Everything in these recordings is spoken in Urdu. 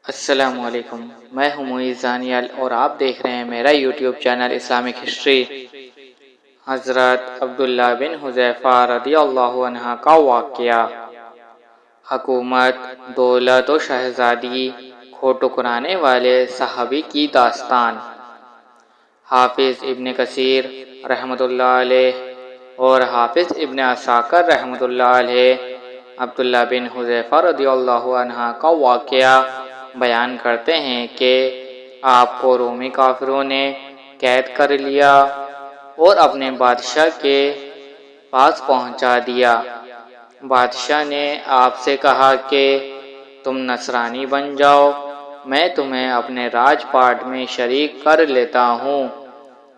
السلام علیکم، میں ہوں معیز دانیال اور آپ دیکھ رہے ہیں میرا یوٹیوب چینل اسلامک ہسٹری۔ حضرت عبداللہ بن حذیفہ رضی اللہ عنہ کا واقعہ۔ حکومت، دولت و شہزادی کو ٹکرانے والے صحابی کی داستان۔ حافظ ابن کثیر رحمۃ اللہ علیہ اور حافظ ابن عساکر رحمۃ اللہ علیہ عبداللہ بن حذیفہ رضی اللہ عنہ کا واقعہ بیان کرتے ہیں کہ آپ کو رومی کافروں نے قید کر لیا اور اپنے بادشاہ کے پاس پہنچا دیا۔ بادشاہ نے آپ سے کہا کہ تم نصرانی بن جاؤ، میں تمہیں اپنے راج پاٹ میں شریک کر لیتا ہوں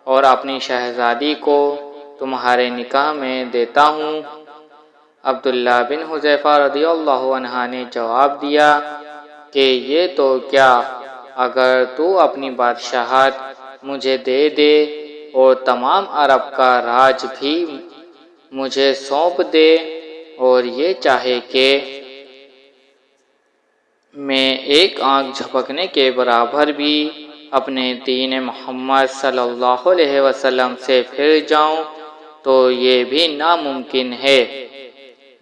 اور اپنی شہزادی کو تمہارے نکاح میں دیتا ہوں۔ عبداللہ بن حذیفہ رضی اللہ عنہ نے جواب دیا کہ یہ تو کیا، اگر تو اپنی بادشاہت مجھے دے دے اور تمام عرب کا راج بھی مجھے سونپ دے اور یہ چاہے کہ میں ایک آنکھ جھپکنے کے برابر بھی اپنے دین محمد صلی اللہ علیہ وسلم سے پھر جاؤں تو یہ بھی ناممکن ہے۔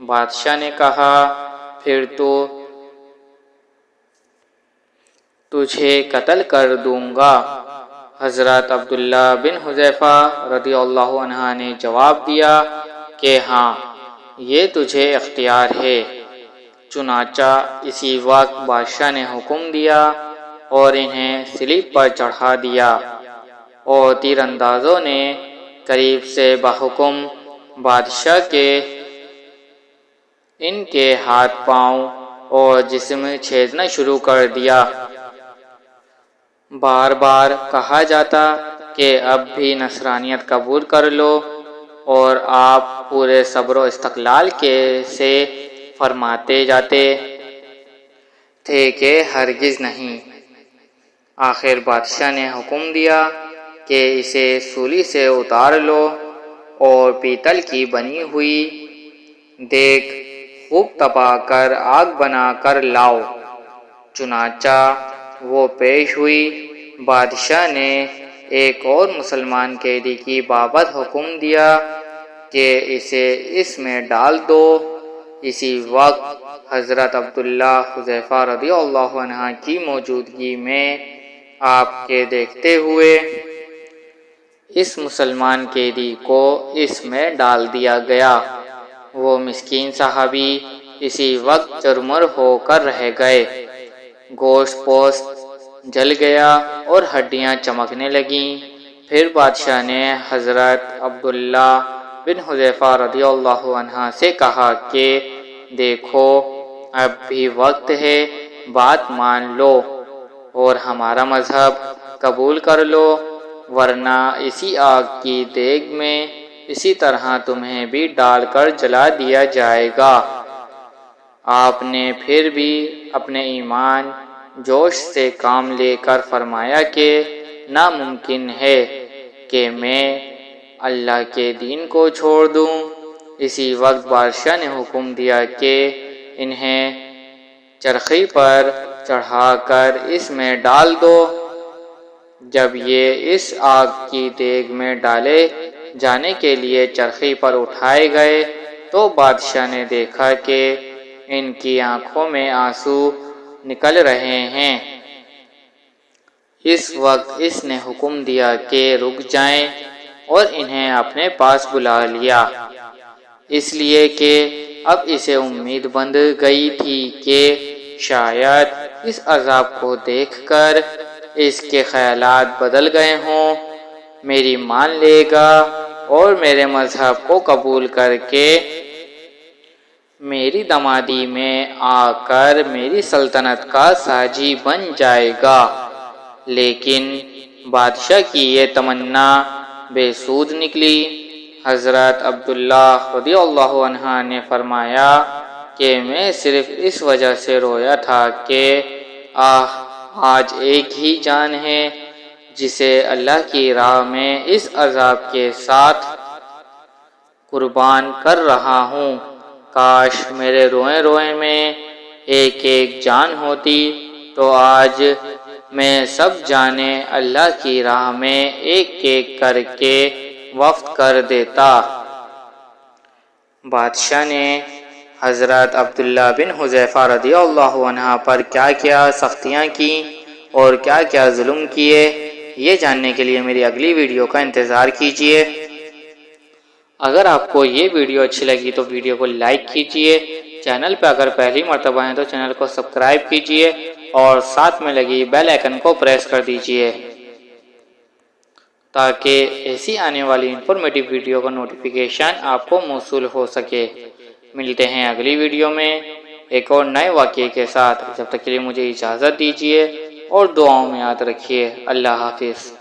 بادشاہ نے کہا پھر تو تجھے قتل کر دوں گا۔ حضرت عبداللہ بن حذیفہ رضی اللہ عنہ نے جواب دیا کہ ہاں، یہ تجھے اختیار ہے۔ چنانچہ اسی وقت بادشاہ نے حکم دیا اور انہیں صلیب پر چڑھا دیا، اور تیر اندازوں نے قریب سے بحکم بادشاہ کے ان کے ہاتھ پاؤں اور جسم چھیدنا شروع کر دیا۔ بار بار کہا جاتا کہ اب بھی نصرانیت قبول کر لو، اور آپ پورے صبر و استقلال سے فرماتے جاتے تھے کہ ہرگز نہیں۔ آخر بادشاہ نے حکم دیا کہ اسے سولی سے اتار لو اور پیتل کی بنی ہوئی دیگ خوب تپا کر آگ بنا کر لاؤ۔ چنانچہ وہ پیش ہوئی۔ بادشاہ نے ایک اور مسلمان قیدی کی بابت حکم دیا کہ اسے اس میں ڈال دو۔ اسی وقت حضرت عبداللہ حذیفہ رضی اللہ عنہ کی موجودگی میں آپ کے دیکھتے ہوئے اس مسلمان قیدی کو اس میں ڈال دیا گیا۔ وہ مسکین صحابی اسی وقت چرمر ہو کر رہ گئے، گوشت پوست جل گیا اور ہڈیاں چمکنے لگیں۔ پھر بادشاہ نے حضرت عبداللہ بن حذیفہ رضی اللہ عنہ سے کہا کہ دیکھو، اب بھی وقت ہے، بات مان لو اور ہمارا مذہب قبول کر لو، ورنہ اسی آگ کی دیگ میں اسی طرح تمہیں بھی ڈال کر جلا دیا جائے گا۔ آپ نے پھر بھی اپنے ایمان جوش سے کام لے کر فرمایا کہ ناممکن ہے کہ میں اللہ کے دین کو چھوڑ دوں۔ اسی وقت بادشاہ نے حکم دیا کہ انہیں چرخی پر چڑھا کر اس میں ڈال دو۔ جب یہ اس آگ کی دیگ میں ڈالے جانے کے لیے چرخی پر اٹھائے گئے تو بادشاہ نے دیکھا کہ ان کی آنکھوں میں آنسو نکل رہے ہیں۔ اس وقت اس نے حکم دیا کہ رک جائیں اور انہیں اپنے پاس بلا لیا، اس لیے کہ اب اسے امید بندھ گئی تھی کہ شاید اس عذاب کو دیکھ کر اس کے خیالات بدل گئے ہوں، میری مان لے گا اور میرے مذہب کو قبول کر کے میری دمادی میں آ کر میری سلطنت کا ساجی بن جائے گا۔ لیکن بادشاہ کی یہ تمنا بے سود نکلی۔ حضرت عبداللہ رضی اللہ عنہ نے فرمایا کہ میں صرف اس وجہ سے رویا تھا کہ آج ایک ہی جان ہے جسے اللہ کی راہ میں اس عذاب کے ساتھ قربان کر رہا ہوں۔ کاش میرے روئیں روئیں میں ایک ایک جان ہوتی تو آج میں سب جانے اللہ کی راہ میں ایک ایک کر کے وفد کر دیتا۔ بادشاہ نے حضرت عبداللہ بن حذیفہ رضی اللہ عنہ پر کیا کیا سختیاں کی اور کیا کیا ظلم کیے، یہ جاننے کے لیے میری اگلی ویڈیو کا انتظار کیجیے۔ اگر آپ کو یہ ویڈیو اچھی لگی تو ویڈیو کو لائک کیجیے، چینل پہ اگر پہلی مرتبہ ہیں تو چینل کو سبسکرائب کیجیے اور ساتھ میں لگی بیل آئیکن کو پریس کر دیجیے تاکہ ایسی آنے والی انفارمیٹیو ویڈیو کا نوٹیفیکیشن آپ کو موصول ہو سکے۔ ملتے ہیں اگلی ویڈیو میں ایک اور نئے واقعے کے ساتھ، جب تک کے لیے مجھے اجازت دیجیے اور دعاؤں میں یاد رکھیے۔ اللہ حافظ۔